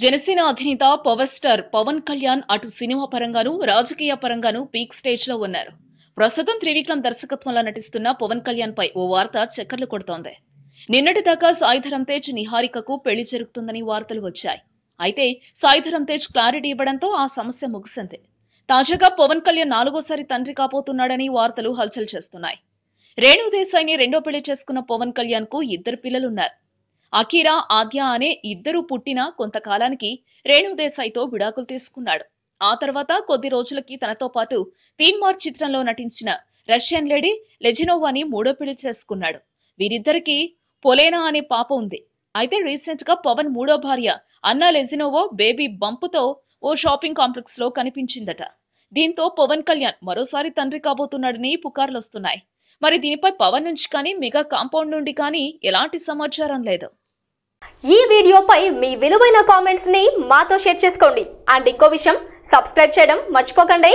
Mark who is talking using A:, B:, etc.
A: జనసేన అధినేత power star Pawan Kalyan అటు cinema పరంగాను రాజకీయ పరంగాను పీక్ స్టేజ్ లో ఉన్నారు. ప్రస్తుతం త్రివిక్రమ్ దర్శకత్వంలో నటిస్తున్న పవన్ కళ్యాణ్ పై ఓ వార్త చక్కర్లు కొడుతోంది. నిన్నటిదాకా సాయిధరమ్ తేజ్ నిహారికకు పెళ్లి జరుగుతుందని వార్తలు వచ్చాయి. అయితే సాయిధరమ్ తేజ్ క్లారిటీ ఇవ్వడంతో ఆ సమస్య ముగిసింది. తాజాగా పవన్ కళ్యాణ్ నాలుగోసారి తండ్రి కాబోతున్నాడని వార్తలు హల్చల్ చేస్తున్నాయి. రేణు దేశాయ్ని రెండో పెళ్లి చేసుకున్న పవన్ కళ్యాణ్ కు 2 పిల్లలున్నారు. అఖీరా, ఆద్య అనే ఇద్దరు పుట్టిన కొంతకాలానికి రేణు దేశాయ్తో విడాకులు తీసుకున్నాడు. ఆ తర్వాత కొద్ది రోజులకి తనతో పాటు తీన్మార్ చిత్రంలో నటించిన రష్యన్ లేడీ లెజినోవాని మూడో పెళ్లి చేసుకున్నాడు. వీరిద్దరికీ పొలేనా అనే పాప ఉంది. అయితే రీసెంట్ గా పవన్ మూడో భార్య అన్నా లెజినోవా బేబీ బంపుతో ఓ షాపింగ్ కాంప్లెక్స్ లో కనిపించిందట. దీంతో పవన్ కళ్యాణ్ మరోసారి తండ్రి కాబోతున్నాడని పుకార్లొస్తున్నాయి. మరి దీనిపై పవన్ నుంచి కానీ మెగా కాంపౌండ్ నుండి కానీ ఎలాంటి సమాచారం లేదు.
B: ఈ వీడియోపై మీ విలువైన కామెంట్స్ ని మాతో షేర్ చేసుకోండి. అండ్ ఇంకో విషయం, సబ్స్క్రైబ్ చేయడం మర్చిపోకండి.